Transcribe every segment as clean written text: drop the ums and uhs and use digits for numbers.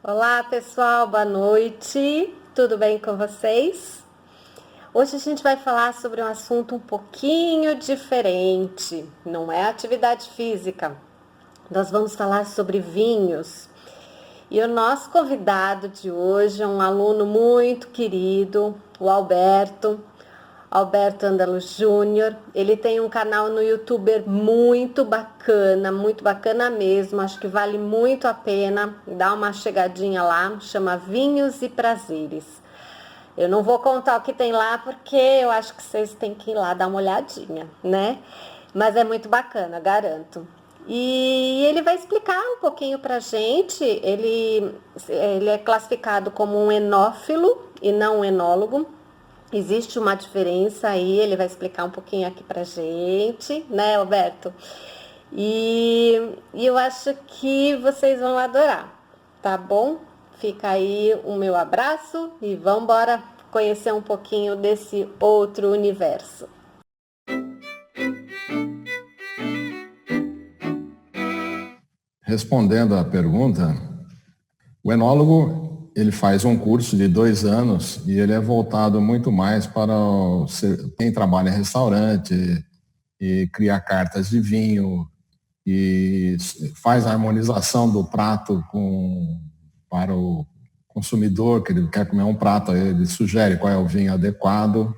Olá pessoal, boa noite, tudo bem com vocês? Hoje a gente vai falar sobre um assunto um pouquinho diferente, não é atividade física, nós vamos falar sobre vinhos. E o nosso convidado de hoje é um aluno muito querido, o Alberto Andaluz Júnior. Ele tem um canal no YouTube muito bacana mesmo. Acho que vale muito a pena dar uma chegadinha lá. Chama Vinhos e Prazeres. Eu não vou contar o que tem lá porque eu acho que vocês têm que ir lá dar uma olhadinha, né? Mas é muito bacana, garanto. E ele vai explicar um pouquinho pra gente. Ele é classificado como um enófilo e não um enólogo. Existe uma diferença aí, ele vai explicar um pouquinho aqui pra gente, né, Alberto? E eu acho que vocês vão adorar, tá bom? Fica aí o meu abraço e vamos embora conhecer um pouquinho desse outro universo. Respondendo à pergunta, o enólogo ele faz um curso de 2 anos e ele é voltado muito mais para quem trabalha em restaurante e cria cartas de vinho e faz a harmonização do prato para o consumidor, que ele quer comer um prato, ele sugere qual é o vinho adequado.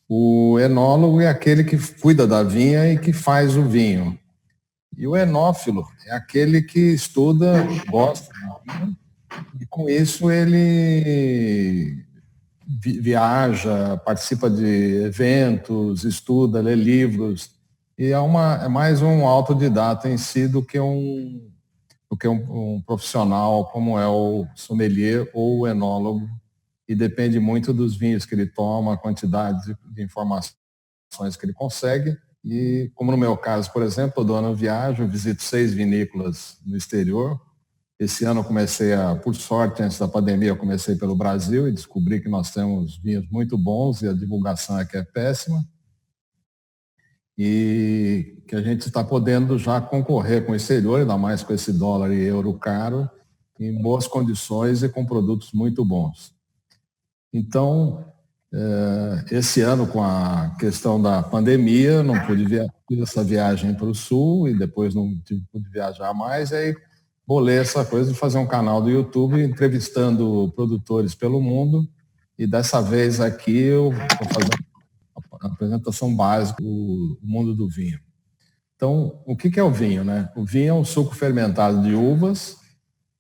O enólogo é aquele que cuida da vinha e que faz o vinho. E o enófilo é aquele que estuda, gosta, e com isso ele viaja, participa de eventos, estuda, lê livros, e é mais um autodidata em si do que um profissional como é o sommelier ou o enólogo, e depende muito dos vinhos que ele toma, a quantidade de informações que ele consegue. E como no meu caso, por exemplo, todo ano eu viajo, eu visito 6 vinícolas no exterior. Esse ano eu por sorte, antes da pandemia, eu comecei pelo Brasil e descobri que nós temos vinhos muito bons e a divulgação aqui é péssima. E que a gente está podendo já concorrer com o exterior, ainda mais com esse dólar e euro caro, em boas condições e com produtos muito bons. Então, esse ano, com a questão da pandemia, não pude fiz essa viagem para o Sul e depois não pude viajar mais. Aí bolei essa coisa de fazer um canal do YouTube entrevistando produtores pelo mundo. E dessa vez aqui eu vou fazer a apresentação básica do mundo do vinho. Então, o que é o vinho, né? O vinho é um suco fermentado de uvas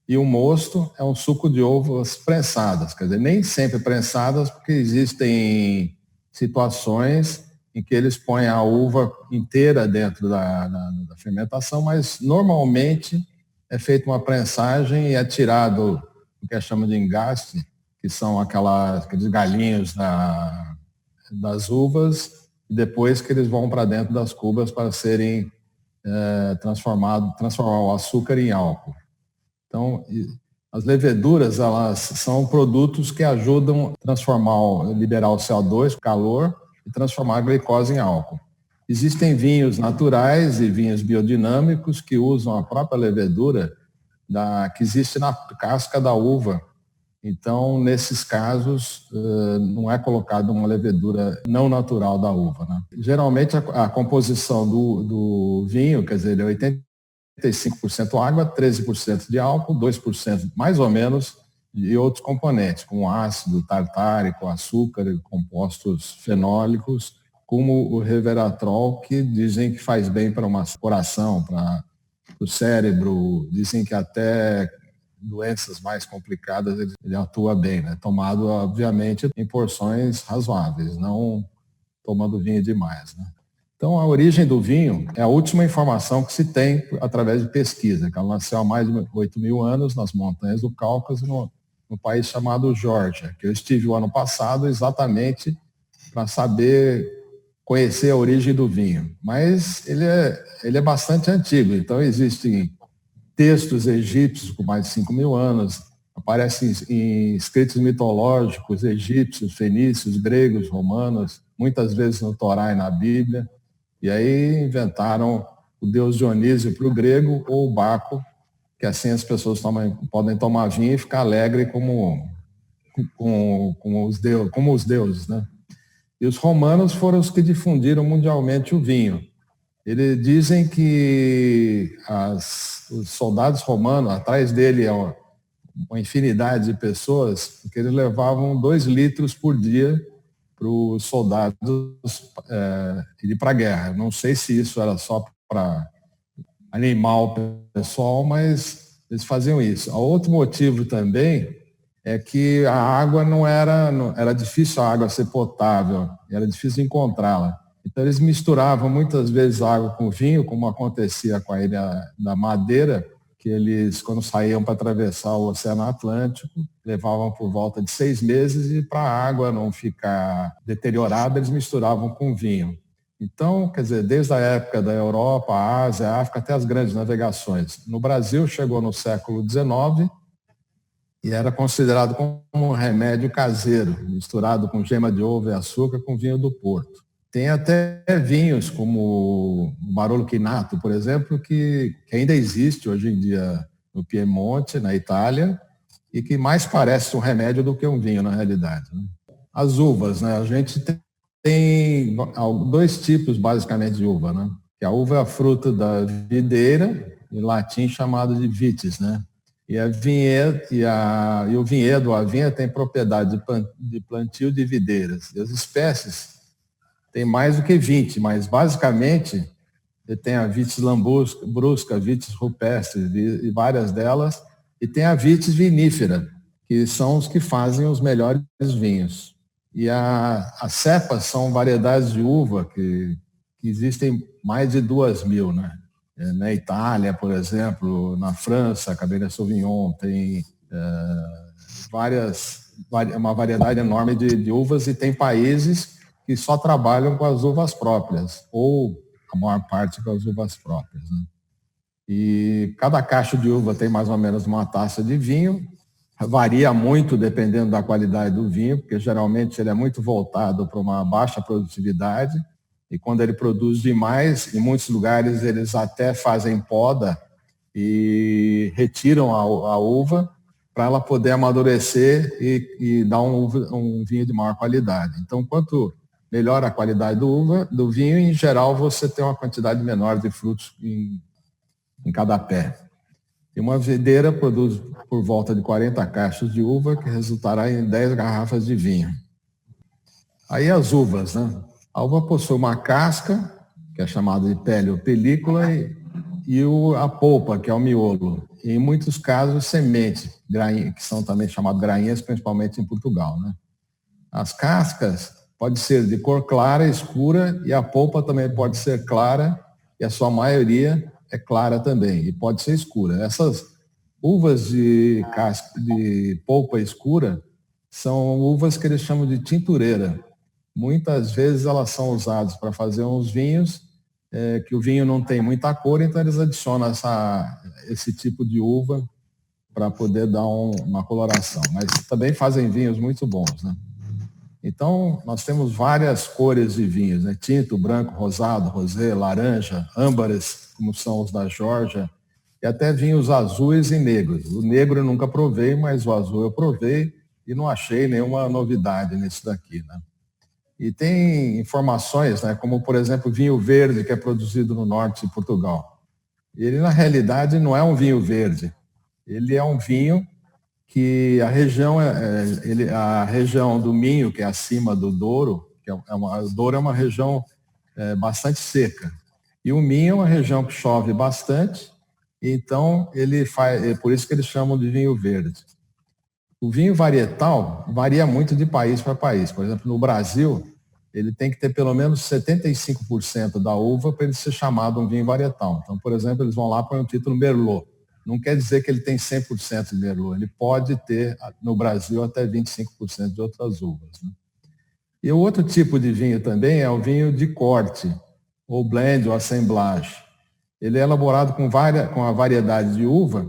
e o mosto é um suco de uvas prensadas. Quer dizer, nem sempre prensadas, porque existem situações em que eles põem a uva inteira dentro da fermentação, mas normalmente é feita uma prensagem e é tirado o que é chamado de engaste, que são aqueles galinhos das uvas, e depois que eles vão para dentro das cubas para serem transformar o açúcar em álcool. Então, as leveduras, elas são produtos que ajudam a liberar o CO2, calor, e transformar a glicose em álcool. Existem vinhos naturais e vinhos biodinâmicos que usam a própria levedura que existe na casca da uva. Então, nesses casos, não é colocada uma levedura não natural da uva, né? Geralmente, a composição do vinho, quer dizer, ele é 85% água, 13% de álcool, 2% mais ou menos de outros componentes, como ácido tartárico, açúcar, compostos fenólicos, como o resveratrol, que dizem que faz bem para o coração, para o cérebro, dizem que até doenças mais complicadas ele atua bem, né? Tomado, obviamente, em porções razoáveis, não tomando vinho demais, né? Então, a origem do vinho é a última informação que se tem através de pesquisa, que ela nasceu há mais de 8.000 anos nas montanhas do Cáucaso, no país chamado Geórgia, que eu estive o ano passado exatamente para conhecer a origem do vinho. Mas ele é bastante antigo, então existem textos egípcios com mais de 5.000 anos, aparecem em escritos mitológicos egípcios, fenícios, gregos, romanos, muitas vezes no Torá e na Bíblia. E aí inventaram o deus Dionísio para o grego ou o Baco que assim as pessoas podem tomar vinho e ficar alegre como os deuses, né? E os romanos foram os que difundiram mundialmente o vinho. Eles dizem que os soldados romanos, atrás dele é uma infinidade de pessoas, porque eles levavam 2 litros por dia para os soldados ir para a guerra. Não sei se isso era só para animar o pessoal, mas eles faziam isso. Outro motivo também é que a água era difícil a água ser potável, era difícil encontrá-la. Então eles misturavam muitas vezes água com vinho, como acontecia com a Ilha da Madeira, que eles, quando saíam para atravessar o Oceano Atlântico, levavam por volta de 6 meses e para a água não ficar deteriorada, eles misturavam com vinho. Então, quer dizer, desde a época da Europa, a Ásia, a África, até as grandes navegações. No Brasil, chegou no século XIX e era considerado como um remédio caseiro, misturado com gema de ovo e açúcar com vinho do Porto. Tem até vinhos como o Barolo Chinato, por exemplo, que ainda existe hoje em dia no Piemonte, na Itália, e que mais parece um remédio do que um vinho, na realidade, né? As uvas, né? A gente tem 2 tipos, basicamente, de uva, né? Que a uva é a fruta da videira, em latim chamada de vitis, né? E o vinhedo, a vinha, tem propriedade de plantio de videiras. E as espécies tem mais do que 20, mas basicamente tem a vitis lambrusca, vitis rupestre e várias delas, e tem a vitis vinífera, que são os que fazem os melhores vinhos. E as cepas são variedades de uva que existem mais de 2.000, né? Na Itália, por exemplo, na França, Cabernet Sauvignon, tem uma variedade enorme de uvas, e tem países que só trabalham com as uvas próprias, ou a maior parte com as uvas próprias, né? E cada caixa de uva tem mais ou menos uma taça de vinho, varia muito dependendo da qualidade do vinho, porque geralmente ele é muito voltado para uma baixa produtividade, e quando ele produz demais, em muitos lugares eles até fazem poda e retiram a uva para ela poder amadurecer e dar um vinho de maior qualidade. Então, quanto melhor a qualidade do vinho, em geral você tem uma quantidade menor de frutos em cada pé. E uma videira produz por volta de 40 caixas de uva, que resultará em 10 garrafas de vinho. Aí as uvas, né? A uva possui uma casca, que é chamada de pele ou película, e a polpa, que é o miolo. E, em muitos casos, semente, que são também chamadas grainhas, principalmente em Portugal, né? As cascas podem ser de cor clara, escura, e a polpa também pode ser clara, e a sua maioria é clara também, e pode ser escura. Essas uvas de polpa escura são uvas que eles chamam de tintureira. Muitas vezes elas são usadas para fazer uns vinhos, que o vinho não tem muita cor, então eles adicionam esse tipo de uva para poder dar uma coloração. Mas também fazem vinhos muito bons, né? Então, nós temos várias cores de vinhos, né? Tinto, branco, rosado, rosé, laranja, âmbares, como são os da Geórgia, e até vinhos azuis e negros. O negro eu nunca provei, mas o azul eu provei e não achei nenhuma novidade nisso daqui, né? E tem informações, né, como, por exemplo, o vinho verde, que é produzido no norte de Portugal. Ele, na realidade, não é um vinho verde. Ele é um vinho que a região do Minho, que é acima do Douro, o Douro é uma região bastante seca. E o Minho é uma região que chove bastante, então por isso que eles chamam de vinho verde. O vinho varietal varia muito de país para país. Por exemplo, no Brasil, ele tem que ter pelo menos 75% da uva para ele ser chamado um vinho varietal. Então, por exemplo, eles vão lá para o título Merlot. Não quer dizer que ele tem 100% de Merlot. Ele pode ter, no Brasil, até 25% de outras uvas, né? E o outro tipo de vinho também é o vinho de corte, ou blend, ou assemblage. Ele é elaborado com a variedade de uva.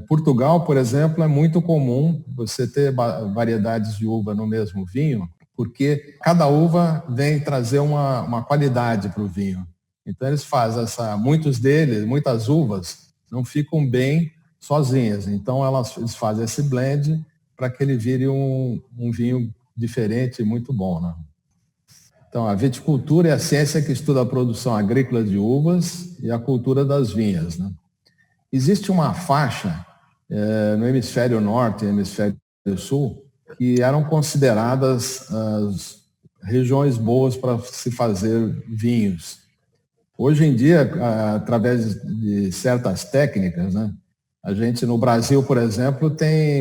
Portugal, por exemplo, é muito comum você ter variedades de uva no mesmo vinho, porque cada uva vem trazer uma qualidade para o vinho. Então, eles fazem muitas uvas não ficam bem sozinhas. Então, eles fazem esse blend para que ele vire um vinho diferente e muito bom, né? Então, a viticultura é a ciência que estuda a produção agrícola de uvas e a cultura das vinhas, né? Existe uma faixa no hemisfério norte e hemisfério sul que eram consideradas as regiões boas para se fazer vinhos. Hoje em dia, através de certas técnicas, né, a gente no Brasil, por exemplo,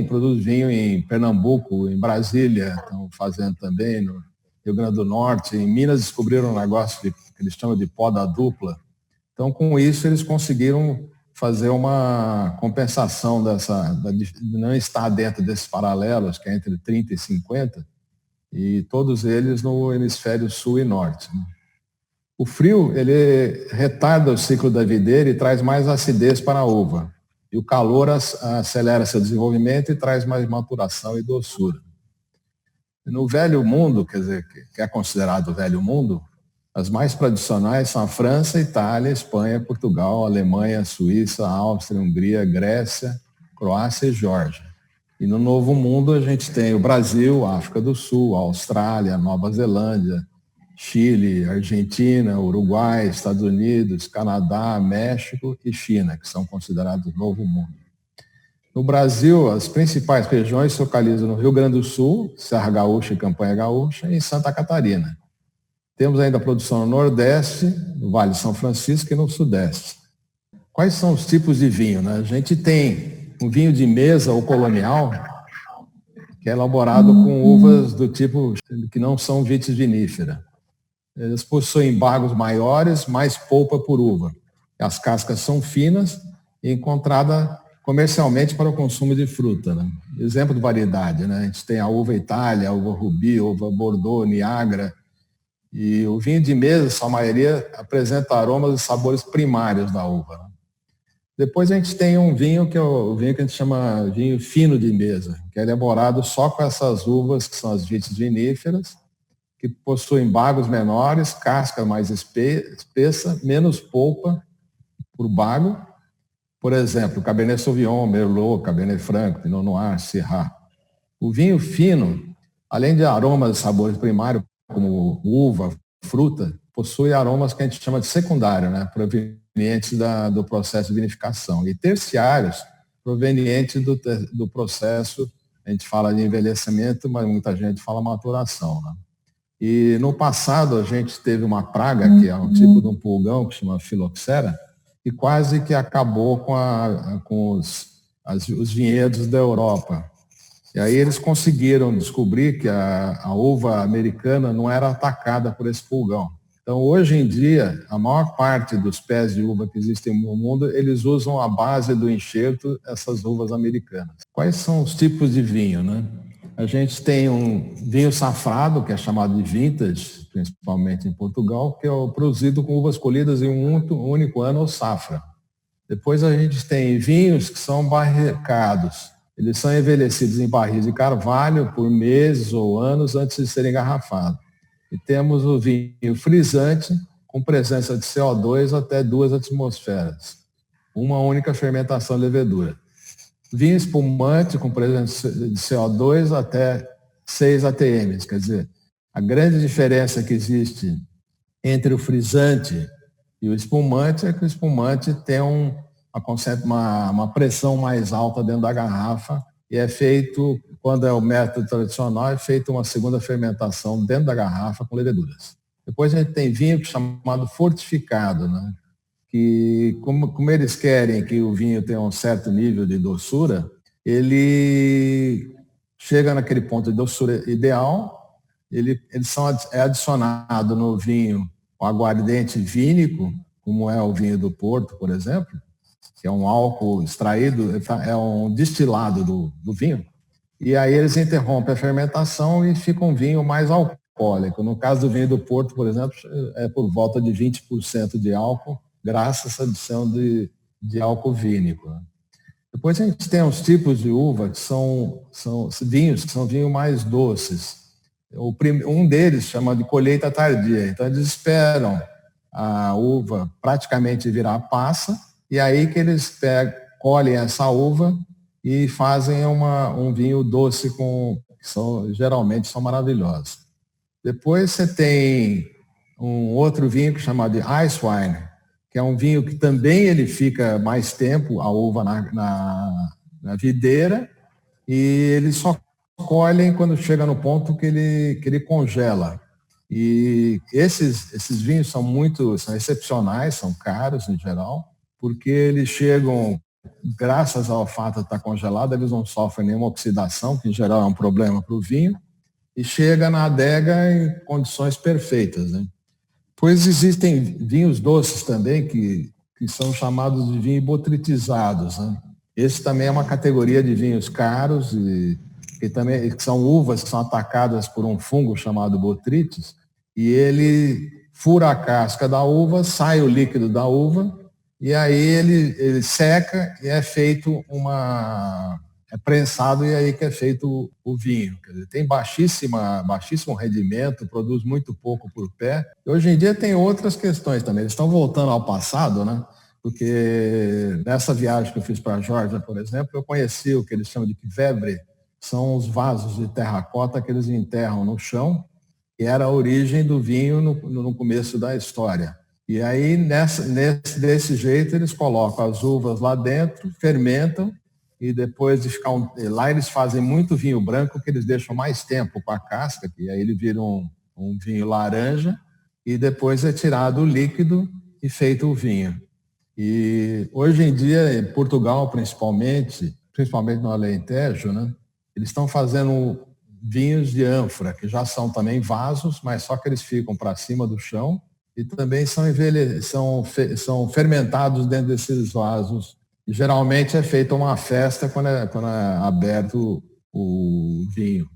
produz vinho em Pernambuco, em Brasília, estão fazendo também, no Rio Grande do Norte. Em Minas descobriram um negócio que eles chamam de poda dupla. Então, com isso, eles conseguiram fazer uma compensação de não estar dentro desses paralelos, que é entre 30 e 50, e todos eles no hemisfério sul e norte, né? O frio, ele retarda o ciclo da videira e traz mais acidez para a uva. E o calor acelera seu desenvolvimento e traz mais maturação e doçura. No velho mundo, quer dizer, que é considerado o velho mundo, as mais tradicionais são a França, Itália, Espanha, Portugal, Alemanha, Suíça, Áustria, Hungria, Grécia, Croácia e Geórgia. E no Novo Mundo a gente tem o Brasil, a África do Sul, a Austrália, a Nova Zelândia, Chile, Argentina, Uruguai, Estados Unidos, Canadá, México e China, que são considerados Novo Mundo. No Brasil, as principais regiões se localizam no Rio Grande do Sul, Serra Gaúcha e Campanha Gaúcha, e em Santa Catarina. Temos ainda a produção no Nordeste, no Vale de São Francisco e no Sudeste. Quais são os tipos de vinho, né? A gente tem um vinho de mesa ou colonial, que é elaborado com uvas do tipo que não são vitis vinífera. Eles possuem bagos maiores, mais polpa por uva. As cascas são finas e encontrada comercialmente para o consumo de fruta, né? Exemplo de variedade, né? A gente tem a uva Itália, a uva Rubi, a uva Bordeaux, Niagara. E o vinho de mesa, sua maioria, apresenta aromas e sabores primários da uva, né? Depois a gente tem um vinho que é o vinho que a gente chama vinho fino de mesa, que é elaborado só com essas uvas que são as vitis viníferas, que possuem bagos menores, casca mais espessa, menos polpa por bago. Por exemplo, Cabernet Sauvignon, Merlot, Cabernet Franc, Pinot Noir, Syrah. O vinho fino, além de aromas e sabores primários, como uva, fruta, possui aromas que a gente chama de secundário, né, provenientes do processo de vinificação, e terciários, provenientes do processo, a gente fala de envelhecimento, mas muita gente fala maturação, né? E no passado a gente teve uma praga, que é um tipo de um pulgão que chama filoxera, e quase que acabou com os vinhedos da Europa. E aí eles conseguiram descobrir que a uva americana não era atacada por esse pulgão. Então, hoje em dia, a maior parte dos pés de uva que existem no mundo, eles usam a base do enxerto, essas uvas americanas. Quais são os tipos de vinho, né? A gente tem um vinho safrado, que é chamado de vintage, principalmente em Portugal, que é produzido com uvas colhidas em um único ano ou safra. Depois a gente tem vinhos que são barricados. Eles são envelhecidos em barris de carvalho por meses ou anos antes de serem engarrafados. E temos o vinho frisante, com presença de CO2 até 2 atmosferas. Uma única fermentação de levedura. Vinho espumante, com presença de CO2 até 6 atm. Quer dizer, a grande diferença que existe entre o frisante e o espumante é que o espumante tem uma pressão mais alta dentro da garrafa e é feito, quando é o método tradicional, é feita uma segunda fermentação dentro da garrafa com leveduras. Depois a gente tem vinho chamado fortificado, né? Que como eles querem que o vinho tenha um certo nível de doçura, ele chega naquele ponto de doçura ideal, é adicionado no vinho o aguardente vínico, como é o vinho do Porto, por exemplo, que é um álcool extraído, é um destilado do vinho, e aí eles interrompem a fermentação e fica um vinho mais alcoólico. No caso do vinho do Porto, por exemplo, é por volta de 20% de álcool, graças a essa adição de álcool vínico. Depois a gente tem os tipos de uva que são vinhos, que são vinhos mais doces. Um deles chama de colheita tardia. Então eles esperam a uva praticamente virar passa, e aí que eles colhem essa uva e fazem um vinho doce geralmente são maravilhosos. Depois você tem um outro vinho chamado de Ice Wine, que é um vinho que também ele fica mais tempo, a uva na videira, e eles só colhem quando chega no ponto que ele congela. E esses vinhos são excepcionais, são caros em geral, porque eles chegam, graças ao fato de estar congelado, eles não sofrem nenhuma oxidação, que em geral é um problema para o vinho, e chega na adega em condições perfeitas, né? Pois existem vinhos doces também que são chamados de vinhos botritizados, né? Esse também é uma categoria de vinhos caros e que são uvas que são atacadas por um fungo chamado botrytis, e ele fura a casca da uva, sai o líquido da uva, e aí ele seca e é feito é prensado, e aí que é feito o vinho. Quer dizer, tem baixíssimo rendimento, produz muito pouco por pé. E hoje em dia tem outras questões também. Eles estão voltando ao passado, né? Porque nessa viagem que eu fiz para a Geórgia, por exemplo, eu conheci o que eles chamam de kvebre, são os vasos de terracota que eles enterram no chão, que era a origem do vinho no começo da história. E aí, desse jeito, eles colocam as uvas lá dentro, fermentam, e depois de ficar lá eles fazem muito vinho branco, que eles deixam mais tempo com a casca, que aí ele vira um vinho laranja, e depois é tirado o líquido e feito o vinho. E hoje em dia, em Portugal principalmente no Alentejo, né, eles estão fazendo vinhos de ânfora, que já são também vasos, mas só que eles ficam para cima do chão, e também são fermentados dentro desses vasos. E geralmente é feita uma festa quando é aberto o vinho.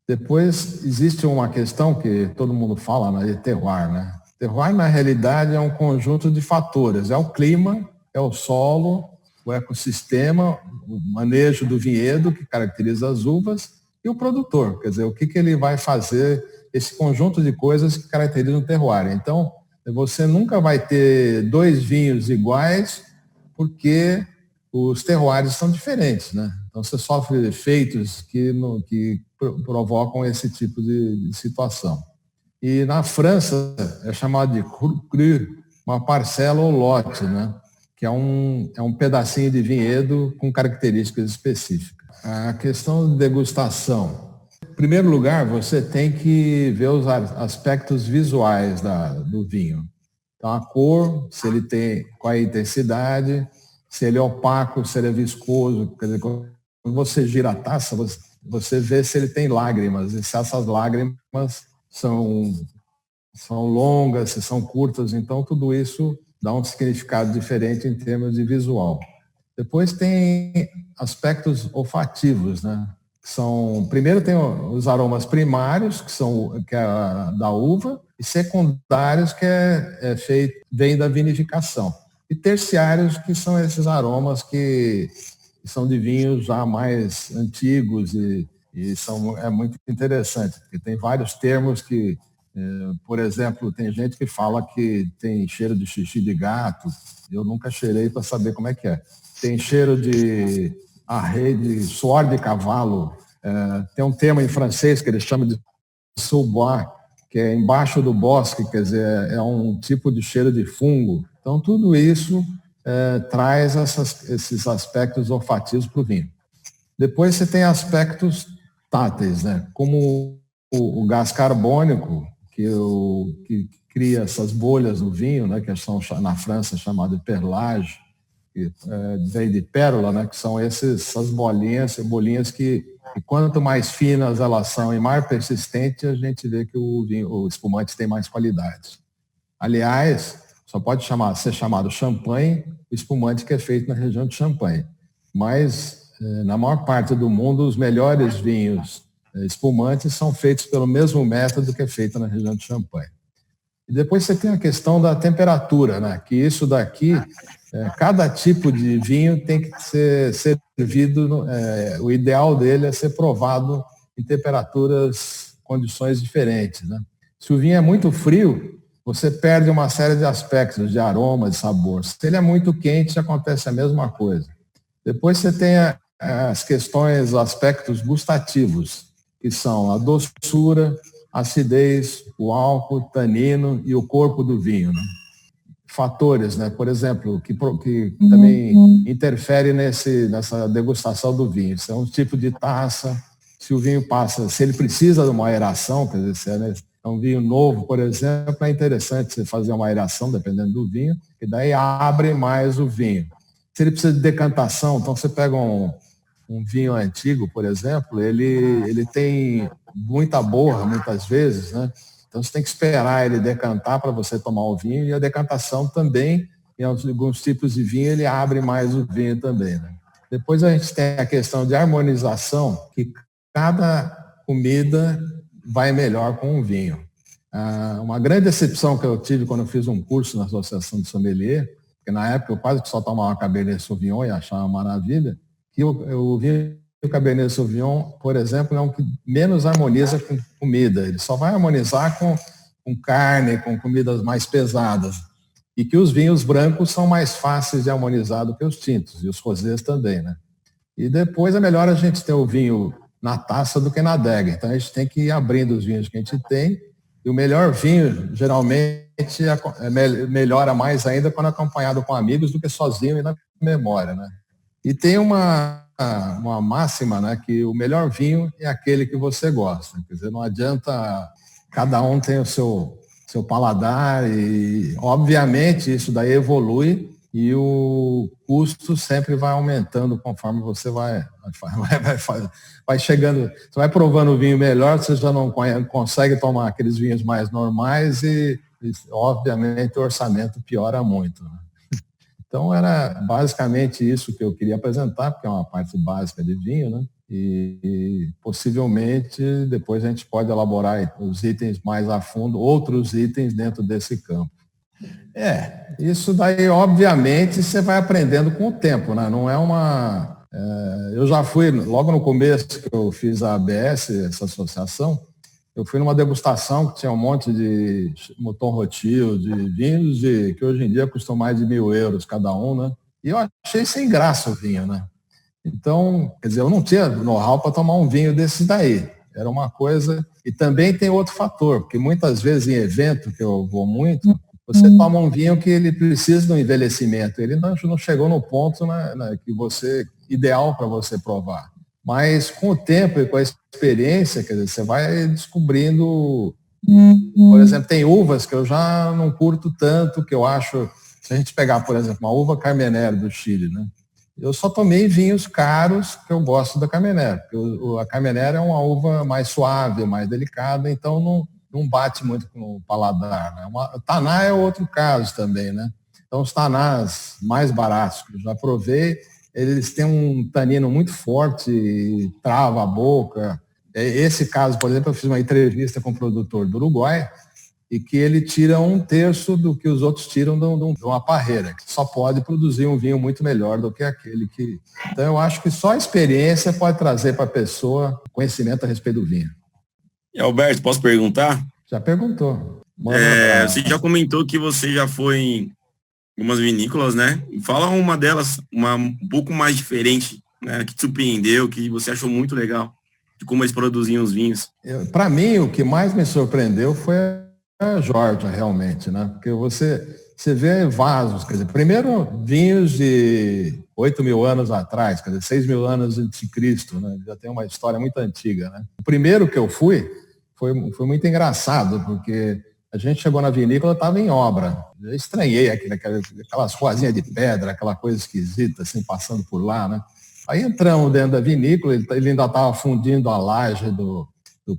Depois existe uma questão que todo mundo fala, né, de terroir, né? Terroir, na realidade, é um conjunto de fatores. É o clima, é o solo, o ecossistema, o manejo do vinhedo, que caracteriza as uvas, e o produtor. Quer dizer, o que ele vai fazer, esse conjunto de coisas que caracterizam o terroir. Então, você nunca vai ter dois vinhos iguais, porque os terroirs são diferentes, né? Então, você sofre efeitos que provocam esse tipo de situação. E na França é chamado de cru, uma parcela ou lote, né? Que é um pedacinho de vinhedo com características específicas. A questão de degustação. Em primeiro lugar, você tem que ver os aspectos visuais do vinho. Então, a cor, se ele tem, qual é a intensidade, se ele é opaco, se ele é viscoso. Quer dizer, quando você gira a taça, você vê se ele tem lágrimas, e se essas lágrimas são longas, se são curtas. Então, tudo isso dá um significado diferente em termos de visual. Depois tem aspectos olfativos, né? Primeiro tem os aromas primários, que é da uva, e secundários, que vem da vinificação. E terciários, que são esses aromas que são de vinhos já mais antigos e é muito interessante, porque tem vários termos que, por exemplo, tem gente que fala que tem cheiro de xixi de gato. Eu nunca cheirei para saber como é que é. Tem cheiro de de suor de cavalo. Tem um termo em francês que eles chamam de sous-bois, que é embaixo do bosque, quer dizer, é um tipo de cheiro de fungo. Então, tudo isso traz esses aspectos olfativos para o vinho. Depois você tem aspectos táteis, né? Como o gás carbônico, que cria essas bolhas no vinho, né? Que são na França chamado de perlage, que vem de pérola, né? Que são essas bolinhas que quanto mais finas elas são e mais persistentes, a gente vê que o espumante tem mais qualidade. Aliás, só pode ser chamado champanhe o espumante que é feito na região de Champagne. Mas, na maior parte do mundo, os melhores vinhos espumantes são feitos pelo mesmo método que é feito na região de Champagne. E depois você tem a questão da temperatura, né? Que isso daqui, cada tipo de vinho tem que ser servido, o ideal dele é ser provado em condições diferentes, né? Se o vinho é muito frio, você perde uma série de aspectos de aroma, de sabor. Se ele é muito quente, acontece a mesma coisa. Depois você tem as questões, os aspectos gustativos, que são a doçura, a acidez, o álcool, o tanino e o corpo do vinho, né? Fatores, né? Por exemplo, que também interfere nessa degustação do vinho. Isso é um tipo de taça, se o vinho passa, se ele precisa de uma aeração, quer dizer, se é um vinho novo, por exemplo, é interessante você fazer uma aeração, dependendo do vinho, e daí abre mais o vinho. Se ele precisa de decantação, então você pega um vinho antigo, por exemplo, ele tem muita borra, muitas vezes, né? Então você tem que esperar ele decantar para você tomar o vinho, e a decantação também, em alguns tipos de vinho, ele abre mais o vinho também, né? Depois a gente tem a questão de harmonização, que cada comida vai melhor com o vinho. Uma grande decepção que eu tive quando eu fiz um curso na Associação de Sommelier, porque na época eu quase que só tomava Cabernet Sauvignon e achava uma maravilha, que o vinho Cabernet Sauvignon, por exemplo, é um que menos harmoniza com comida. Ele só vai harmonizar com carne, com comidas mais pesadas. E que os vinhos brancos são mais fáceis de harmonizar do que os tintos, e os rosés também, né? E depois é melhor a gente ter o vinho na taça do que na adega. Então a gente tem que ir abrindo os vinhos que a gente tem. E o melhor vinho, geralmente, melhora mais ainda quando acompanhado com amigos do que sozinho e na memória, né? E tem uma máxima, né, que o melhor vinho é aquele que você gosta. Quer dizer, não adianta, cada um tem o seu paladar e, obviamente, isso daí evolui e o custo sempre vai aumentando conforme você vai chegando. Você vai provando o vinho melhor, você já não consegue tomar aqueles vinhos mais normais e obviamente, o orçamento piora muito, né? Então, era basicamente isso que eu queria apresentar, porque é uma parte básica de vinho, né? E possivelmente depois a gente pode elaborar os itens mais a fundo, outros itens dentro desse campo. Isso daí, obviamente, você vai aprendendo com o tempo, né? Não é uma... eu já fui, logo no começo que eu fiz a ABS, essa associação, eu fui numa degustação que tinha um monte de Mouton Rothschild, de vinhos que hoje em dia custam mais de 1.000 euros cada um, né? E eu achei sem graça o vinho, né? Então, quer dizer, eu não tinha know-how para tomar um vinho desses daí. Era uma coisa... E também tem outro fator, porque muitas vezes em evento, que eu vou muito, você toma um vinho que ele precisa de um envelhecimento. Ele não chegou no ponto que ideal para você provar. Mas com o tempo e com a experiência, quer dizer, você vai descobrindo... Por exemplo, tem uvas que eu já não curto tanto, que eu acho... Se a gente pegar, por exemplo, uma uva Carmenère do Chile, né? Eu só tomei vinhos caros que eu gosto da Carmenère. A Carmenère é uma uva mais suave, mais delicada, então não bate muito com o paladar, né? O Taná é outro caso também, né? Então, os Tanás mais baratos que eu já provei, eles têm um tanino muito forte, trava a boca. Esse caso, por exemplo, eu fiz uma entrevista com um produtor do Uruguai e que ele tira 1/3 do que os outros tiram de uma parreira, que só pode produzir um vinho muito melhor do que aquele que... Então, eu acho que só a experiência pode trazer para a pessoa conhecimento a respeito do vinho. E Alberto, posso perguntar? Já perguntou. Você já comentou que você já foi em algumas vinícolas, né? Fala uma delas, um pouco mais diferente, né? Que te surpreendeu, que você achou muito legal, de como eles produziam os vinhos. Para mim, o que mais me surpreendeu foi a Geórgia, realmente, né? Porque você vê vasos, quer dizer, primeiro vinhos de 8.000 anos atrás, quer dizer, 6.000 anos antes de Cristo, né? Já tem uma história muito antiga, né? O primeiro que eu fui foi muito engraçado, porque a gente chegou na vinícola, estava em obra. Eu estranhei aquelas ruazinhas de pedra, aquela coisa esquisita, assim, passando por lá, né? Aí entramos dentro da vinícola, ele ainda estava fundindo a laje do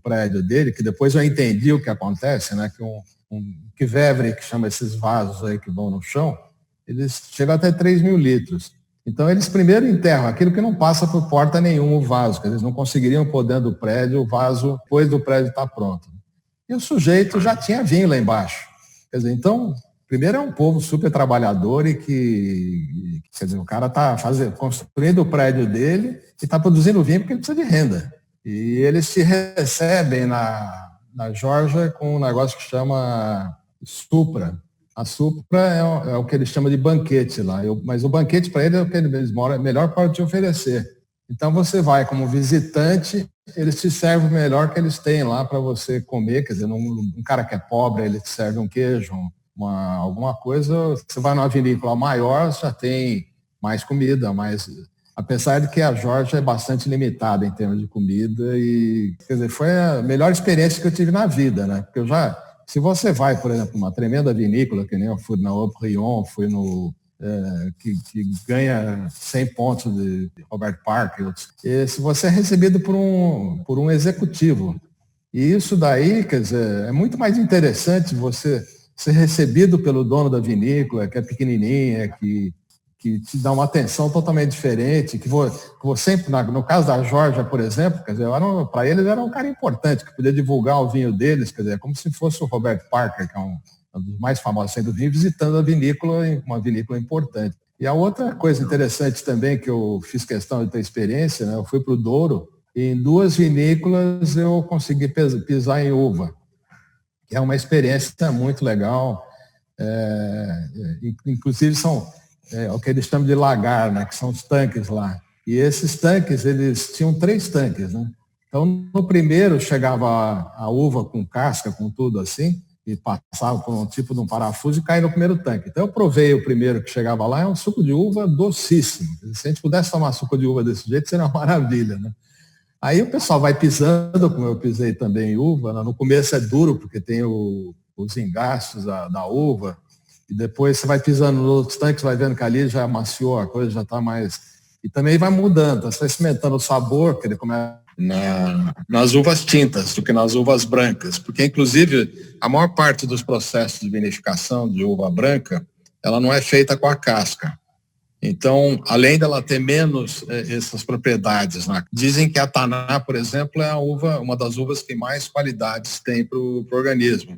prédio dele, que depois eu entendi o que acontece, né? Que um quivevre, que chama esses vasos aí que vão no chão, eles chegam até 3.000 litros. Então, eles primeiro enterram aquilo que não passa por porta nenhuma, o vaso, que eles não conseguiriam pôr dentro do prédio, o vaso, depois do prédio estar pronto. E o sujeito já tinha vinho lá embaixo. Quer dizer, então, primeiro é um povo super trabalhador e quer dizer, o cara está construindo o prédio dele e está produzindo vinho porque ele precisa de renda. E eles te recebem na Geórgia com um negócio que chama Supra. A Supra é o que eles chamam de banquete lá, mas o banquete para eles é o que eles melhor podem te oferecer. Então você vai como visitante, eles te servem o melhor que eles têm lá para você comer, quer dizer, um cara que é pobre, ele te serve um queijo, alguma coisa, você vai numa vinícola maior, já tem mais comida, apesar de que a Geórgia é bastante limitada em termos de comida e, quer dizer, foi a melhor experiência que eu tive na vida, né? Porque se você vai, por exemplo, uma tremenda vinícola, que nem eu fui na Haut-Brion, fui que ganha 100 pontos de Robert Parker, e se você é recebido por um executivo, e isso daí, quer dizer, é muito mais interessante você ser recebido pelo dono da vinícola, que é pequenininha, que te dá uma atenção totalmente diferente, que você, no caso da Geórgia, por exemplo, quer dizer, para eles era um cara importante, que podia divulgar o vinho deles, quer dizer, como se fosse o Robert Parker, que é um dos mais famosos do vinho, visitando a vinícola, uma vinícola importante. E a outra coisa interessante também, que eu fiz questão de ter experiência, né, eu fui para o Douro, e em 2 vinícolas eu consegui pisar em uva, que é uma experiência muito legal, inclusive são o que eles chamam de lagar, né, que são os tanques lá. E esses tanques, eles tinham 3 tanques, né? Então, no primeiro chegava a uva com casca, com tudo assim, e passava por um tipo de um parafuso e caía no primeiro tanque. Então, eu provei o primeiro que chegava lá, é um suco de uva docíssimo. Se a gente pudesse tomar suco de uva desse jeito, seria uma maravilha, né? Aí o pessoal vai pisando, como eu pisei também em uva, né? No começo é duro, porque tem os engastos da uva, e depois você vai pisando nos outros tanques, vai vendo que ali já amaciou, a coisa já está mais... E também vai mudando, você vai experimentando o sabor, que ele começa nas uvas tintas do que nas uvas brancas, porque inclusive a maior parte dos processos de vinificação de uva branca, ela não é feita com a casca. Então, além dela ter menos essas propriedades, né? Dizem que a Taná, por exemplo, é uma das uvas que mais qualidades tem para o organismo.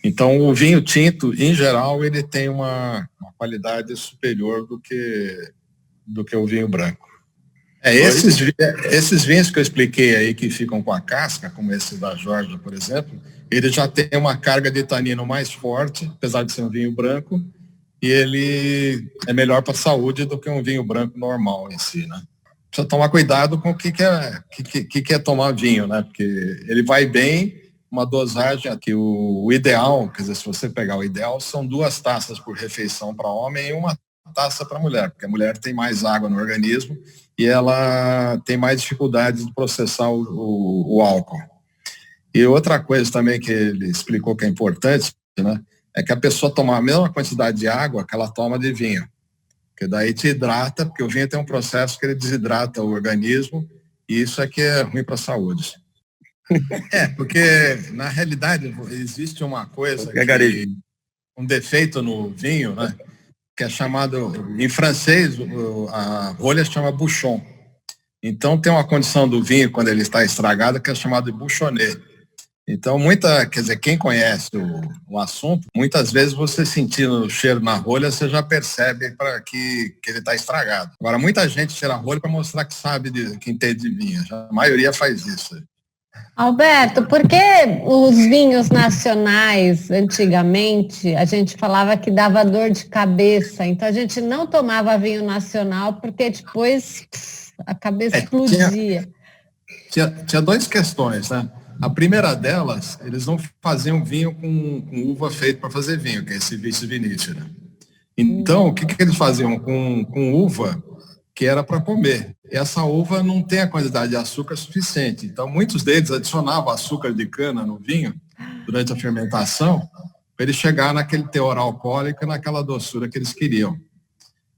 Então, o vinho tinto, em geral, ele tem uma qualidade superior do que o vinho branco. Esses vinhos que eu expliquei aí, que ficam com a casca, como esse da Geórgia, por exemplo, ele já tem uma carga de tanino mais forte, apesar de ser um vinho branco, e ele é melhor para a saúde do que um vinho branco normal em si, né? Precisa tomar cuidado com o que é tomar vinho, né? Porque ele vai bem, uma dosagem aqui, o ideal, quer dizer, se você pegar o ideal, são 2 taças por refeição para homem e 1 taça para mulher, porque a mulher tem mais água no organismo e ela tem mais dificuldade de processar o álcool. E outra coisa também que ele explicou que é importante, né, é que a pessoa tomar a mesma quantidade de água que ela toma de vinho, porque daí te hidrata, porque o vinho tem um processo que ele desidrata o organismo e isso é que é ruim para a saúde. Porque na realidade existe uma coisa, um defeito no vinho, né, que é chamado, em francês, a rolha chama bouchon. Então tem uma condição do vinho, quando ele está estragado, que é chamado de bouchonnet. Então, quer dizer, quem conhece o assunto, muitas vezes você sentindo o cheiro na rolha, você já percebe que ele está estragado. Agora, muita gente tira a rolha para mostrar que sabe, que entende de vinho. A maioria faz isso. Alberto, por que os vinhos nacionais, antigamente, a gente falava que dava dor de cabeça, então a gente não tomava vinho nacional porque depois a cabeça explodia. Tinha 2 questões, né? A primeira delas, eles não faziam vinho com uva feita para fazer vinho, que é esse vice vinícola. Então, o que eles faziam com uva que era para comer? Essa uva não tem a quantidade de açúcar suficiente. Então, muitos deles adicionavam açúcar de cana no vinho durante a fermentação para ele chegar naquele teor alcoólico e naquela doçura que eles queriam.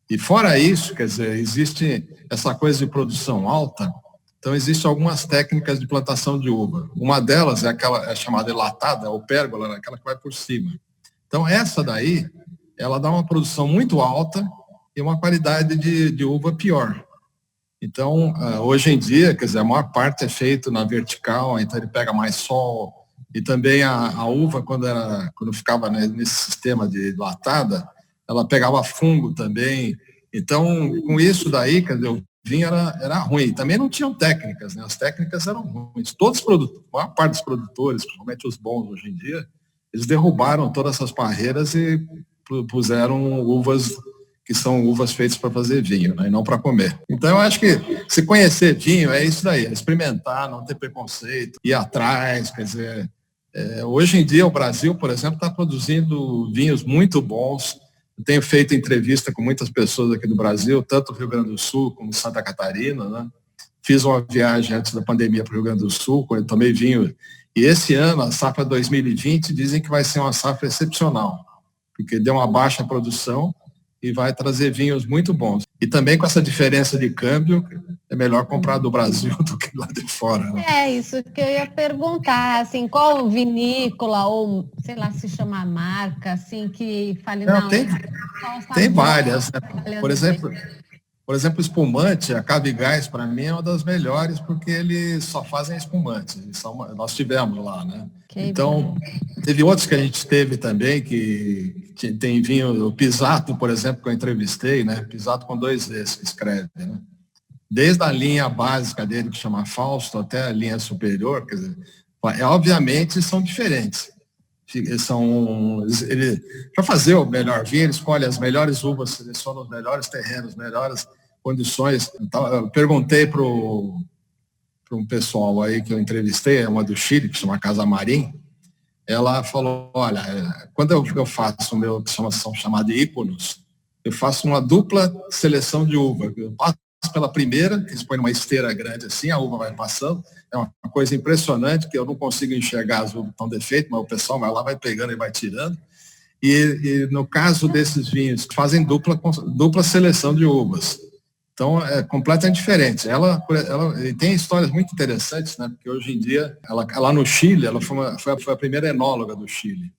E fora isso, quer dizer, existe essa coisa de produção alta. Então, existem algumas técnicas de plantação de uva. Uma delas é aquela chamada enlatada, ou pérgola, aquela que vai por cima. Então, essa daí, ela dá uma produção muito alta e uma qualidade de uva pior. Então, hoje em dia, quer dizer, a maior parte é feito na vertical, então ele pega mais sol. E também a uva, quando ficava nesse sistema de latada, ela pegava fungo também. Então, com isso daí, quer dizer, o vinho era ruim. Também não tinham técnicas, né? As técnicas eram ruins. Todos os produtores, a maior parte dos produtores, principalmente os bons hoje em dia, eles derrubaram todas essas barreiras e puseram uvas que são uvas feitas para fazer vinho, né, e não para comer. Então, eu acho que se conhecer vinho é isso daí, é experimentar, não ter preconceito, ir atrás, quer dizer... hoje em dia, o Brasil, por exemplo, está produzindo vinhos muito bons. Eu tenho feito entrevista com muitas pessoas aqui do Brasil, tanto do Rio Grande do Sul como Santa Catarina, né? Fiz uma viagem antes da pandemia para o Rio Grande do Sul, quando eu tomei vinho. E esse ano, a safra 2020, dizem que vai ser uma safra excepcional, porque deu uma baixa produção e vai trazer vinhos muito bons. E também com essa diferença de câmbio, é melhor comprar do Brasil do que lá de fora. Né? É isso que eu ia perguntar, assim, qual vinícola ou, sei lá, se chama marca, assim, que fale não. Tem várias, né? Por exemplo, espumante, a Cava e Gás, para mim, é uma das melhores, porque eles só fazem espumante. Nós tivemos lá, né? Então, teve outros que a gente teve também, que tem vinho, o Pisato, por exemplo, que eu entrevistei, né? Pisato com 2 V's, que escreve, né? Desde a linha básica dele, que chama Fausto, até a linha superior, quer dizer, obviamente são diferentes. Para fazer o melhor vinho, ele escolhe as melhores uvas, seleciona os melhores terrenos, melhores condições. Então, eu perguntei para um pessoal aí que eu entrevistei, uma do Chile, que chama Casa Marim. Ela falou, olha, quando eu faço o meu chamado íconos, eu faço uma dupla seleção de uva. Eu passo pela primeira, que se põe numa esteira grande assim, a uva vai passando. É uma coisa impressionante, que eu não consigo enxergar as uvas tão defeitas, mas o pessoal vai lá, vai pegando e vai tirando. E no caso desses vinhos, fazem dupla seleção de uvas. Então, é completamente diferente. Ela tem histórias muito interessantes, né? Porque hoje em dia, lá no Chile, ela foi a primeira enóloga do Chile.